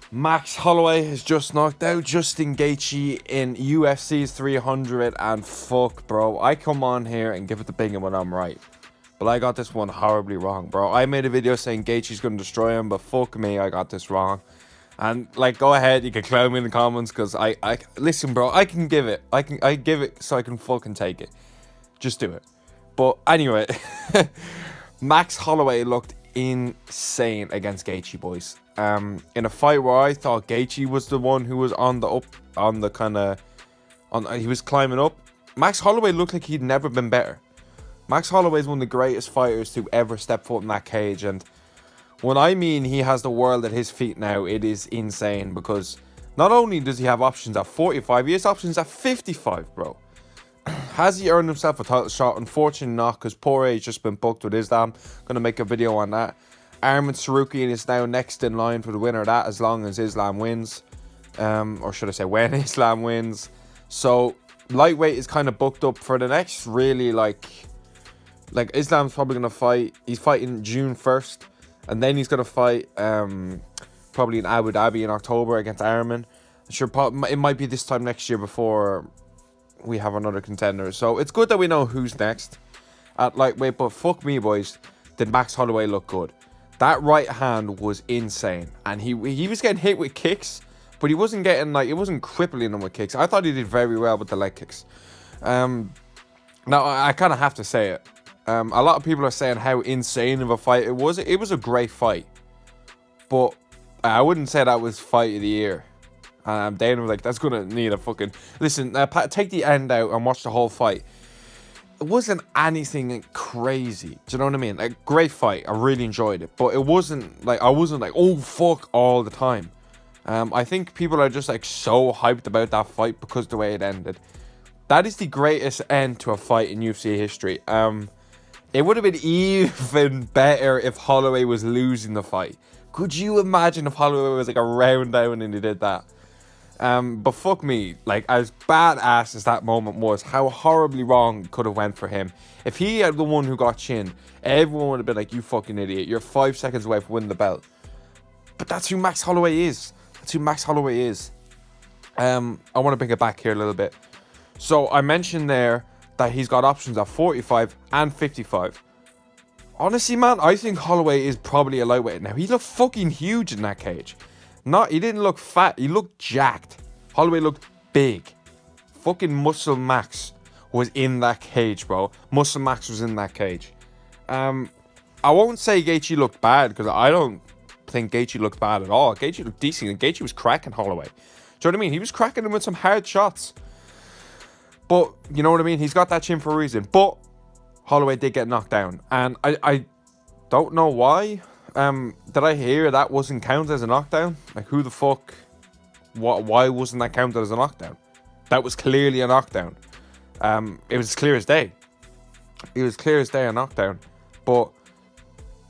Max Holloway has just knocked out Justin Gaethje in UFC's 300, and fuck, bro, I come on here and give it the big one when I'm right. But I got this one horribly wrong, bro. I made a video saying Gaethje's going to destroy him, but fuck me, I got this wrong. And, like, go ahead, you can clown me in the comments, because listen, bro, I can give it. I give it so I can fucking take it. Just do it. But anyway, Max Holloway looked insane against Gaethje, boys. In a fight where I thought Gaethje was the one who was he was climbing up. Max Holloway looked like he'd never been better. Max Holloway is one of the greatest fighters to ever step foot in that cage, and when I mean he has the world at his feet now, it is insane, because not only does he have options at 45, he has options at 55, bro. Has he earned himself a title shot? Unfortunately not, because Poirier's just been booked with Islam. Gonna make a video on that. Arman Sarukian is now next in line for the winner of that, as long as Islam wins. Or should I say when Islam wins. So lightweight is kind of booked up for the next, really, like Islam's probably gonna fight. He's fighting June 1st, and then he's gonna fight probably in Abu Dhabi in October against Arman. Sure, it might be this time next year before we have another contender. So it's good that we know who's next at lightweight. But fuck me, boys, did Max Holloway look good? That right hand was insane, and he was getting hit with kicks, but he wasn't getting, like, it wasn't crippling him with kicks. I thought he did very well with the leg kicks. Now I kind of have to say it. A lot of people are saying how insane of a fight it was. It was a great fight, but I wouldn't say that was fight of the year. Dana was like, that's gonna need a fucking listen. Take the end out and watch the whole fight. It wasn't anything crazy. Do you know what I mean? Like, great fight. I really enjoyed it, but it wasn't like, I wasn't like, oh fuck, all the time. I think people are just like so hyped about that fight because of the way it ended. That is the greatest end to a fight in UFC history. It would have been even better if Holloway was losing the fight. Could you imagine if Holloway was like a round down and he did that? But fuck me, like, as badass as that moment was, how horribly wrong it could have went for him. If he had the one who got chin, everyone would have been like, you fucking idiot, you're 5 seconds away from winning the belt. But that's who Max Holloway is. That's who Max Holloway is. I want to bring it back here a little bit. So I mentioned there that he's got options at 45 and 55. Honestly, man, I think Holloway is probably a lightweight now. He looked fucking huge in that cage. He didn't look fat. He looked jacked. Holloway looked big. Fucking Muscle Max was in that cage, bro. Muscle Max was in that cage. I won't say Gaethje looked bad, because I don't think Gaethje looked bad at all. Gaethje looked decent, and Gaethje was cracking Holloway. Do you know what I mean? He was cracking him with some hard shots. But, you know what I mean? He's got that chin for a reason. But Holloway did get knocked down. And I don't know why. Did I hear that wasn't counted as a knockdown? Like, who the fuck? Why wasn't that counted as a knockdown? That was clearly a knockdown. It was clear as day. It was clear as day a knockdown. But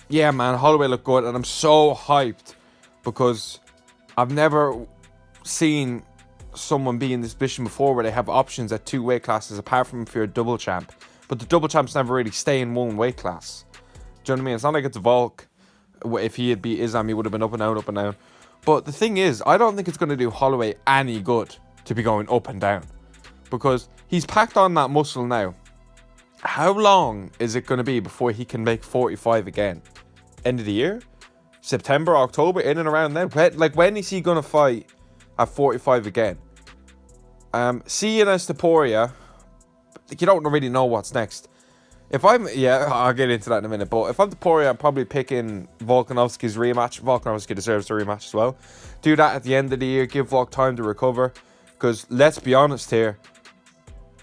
yeah, man, Holloway looked good, and I'm so hyped because I've never seen someone be in this position before where they have options at 2 weight classes, apart from if you're a double champ. But the double champs never really stay in 1 weight class. Do you know what I mean? It's not like it's Volk. If he had beat Islam, he would have been up and down, up and down. But the thing is, I don't think it's going to do Holloway any good to be going up and down, because he's packed on that muscle now. How long is it going to be before he can make 45 again? End of the year? September, October, in and around then? When is he going to fight at 45 again? Seeing as Poirier, you don't really know what's next. I'll get into that in a minute, but if I'm Poirier, I'm probably picking Volkanovski's rematch. Volkanovski deserves the rematch as well. Do that at the end of the year, give Volk time to recover, because let's be honest here,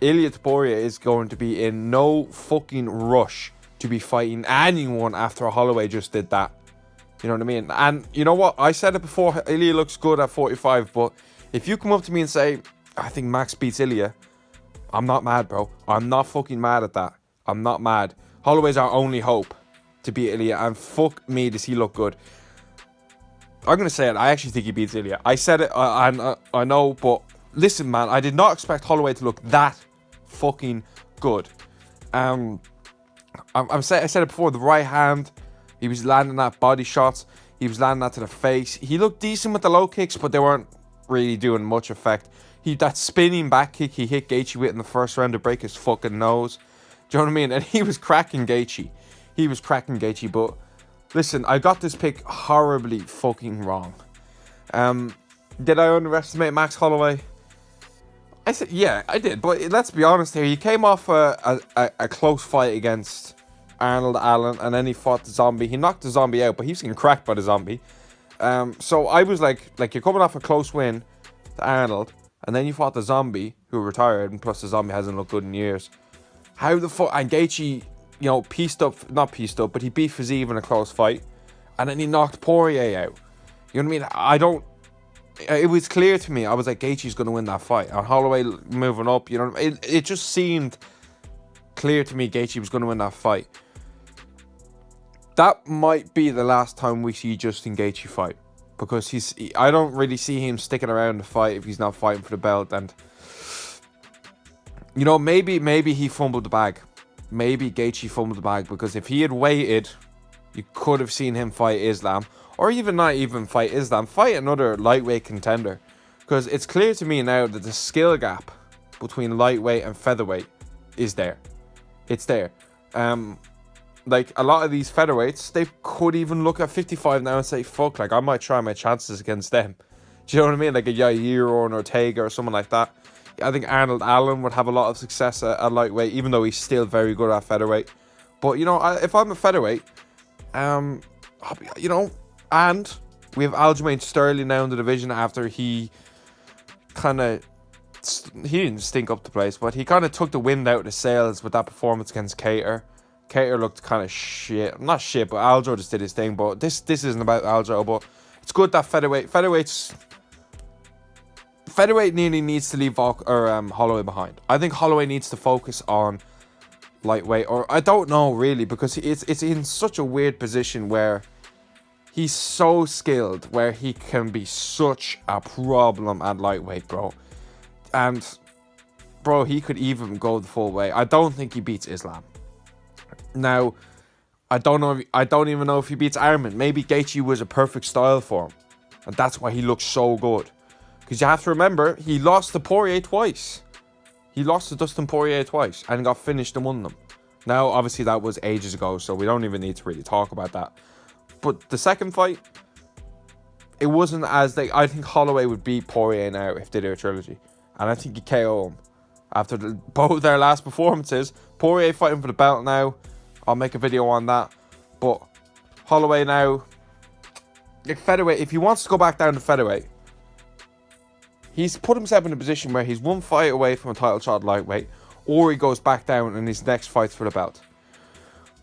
Ilia Topuria is going to be in no fucking rush to be fighting anyone after Holloway just did that. You know what I mean? And you know what? I said it before, Ilia looks good at 45, but if you come up to me and say, I think Max beats Ilia, I'm not mad, bro. I'm not fucking mad at that. I'm not mad. Holloway's our only hope to beat Ilia, and fuck me, does he look good. I'm going to say it, I actually think he beats Ilia. I said it, I know, but listen, man, I did not expect Holloway to look that fucking good. I said it before, the right hand, he was landing that body shots. He was landing that to the face. He looked decent with the low kicks, but they weren't really doing much effect. That spinning back kick he hit Gaethje with in the first round to break his fucking nose. Do you know what I mean? And he was cracking Gaethje. But listen, I got this pick horribly fucking wrong. Did I underestimate Max Holloway? I said, yeah, I did. But let's be honest here. He came off a close fight against Arnold Allen, and then he fought the Zombie. He knocked the Zombie out, but he was getting cracked by the Zombie. So I was like you're coming off a close win to Arnold, and then you fought the Zombie, who retired, and plus the Zombie hasn't looked good in years. How the fuck? And Gaethje, not pieced up, but he beat Fiziev in a close fight, and then he knocked Poirier out. You know what I mean? It was clear to me. I was like, Gaethje's going to win that fight. And Holloway moving up, it just seemed clear to me Gaethje was going to win that fight. That might be the last time we see Justin Gaethje fight, because I don't really see him sticking around the fight if he's not fighting for the belt. And maybe he fumbled the bag. Maybe Gaethje fumbled the bag, because if he had waited, you could have seen him fight Islam, or even not even fight Islam, fight another lightweight contender. Because it's clear to me now that the skill gap between lightweight and featherweight is there. It's there. Like a lot of these featherweights, they could even look at 55 now and say, fuck, like I might try my chances against them. Do you know what I mean? Like a Yair or an Ortega or someone like that. I think Arnold Allen would have a lot of success at lightweight, even though he's still very good at featherweight. But, if I'm a featherweight, and we have Aljamain Sterling now in the division after he didn't stink up the place, but he kind of took the wind out of the sails with that performance against Cater. Cater looked kind of shit. Not shit, but Aljo just did his thing. But this isn't about Aljo, but it's good that Featherweight nearly needs to leave Holloway behind. I think Holloway needs to focus on lightweight, or I don't know really, because it's in such a weird position where he's so skilled, where he can be such a problem at lightweight, bro. And bro, he could even go the full way. I don't think he beats Islam. Now, I don't even know if he beats Arman. Maybe Gaethje was a perfect style for him, and that's why he looks so good. Because you have to remember, he lost to Poirier twice. He lost to Dustin Poirier twice and got finished and won them. Now, obviously, that was ages ago, so we don't even need to really talk about that. But the second fight, it wasn't as I think Holloway would beat Poirier now if they do a trilogy, and I think he KO him after both their last performances. Poirier fighting for the belt now. I'll make a video on that. But Holloway now, like featherweight, if he wants to go back down to featherweight, he's put himself in a position where he's one fight away from a title shot at lightweight, or he goes back down and his next fight's for the belt.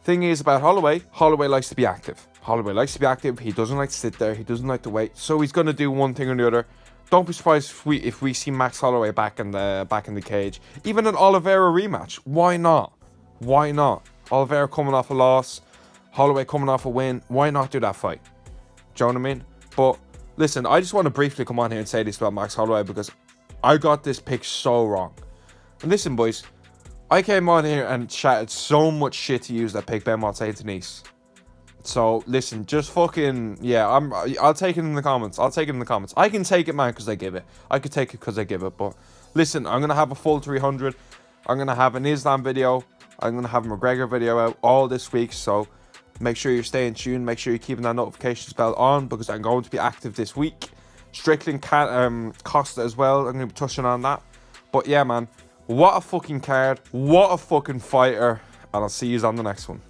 Thing is about Holloway likes to be active. He doesn't like to sit there. He doesn't like to wait. So he's going to do one thing or the other. Don't be surprised if we see Max Holloway back in the cage. Even an Oliveira rematch. Why not? Oliveira coming off a loss, Holloway coming off a win. Why not do that fight? Do you know what I mean? But listen, I just want to briefly come on here and say this about Max Holloway, because I got this pick so wrong. And listen, boys, I came on here and chatted so much shit to use that pick Benmont St. Denis. So listen, just fucking I'll take it in the comments. I can take it, man, because I give it. I could take it because I give it. But listen, I'm gonna have a full 300. I'm gonna have an Islam video. I'm going to have a McGregor video out all this week, so make sure you're staying tuned. Make sure you're keeping that notifications bell on, because I'm going to be active this week. Strickland Costa as well. I'm going to be touching on that. But yeah, man, what a fucking card. What a fucking fighter. And I'll see you on the next one.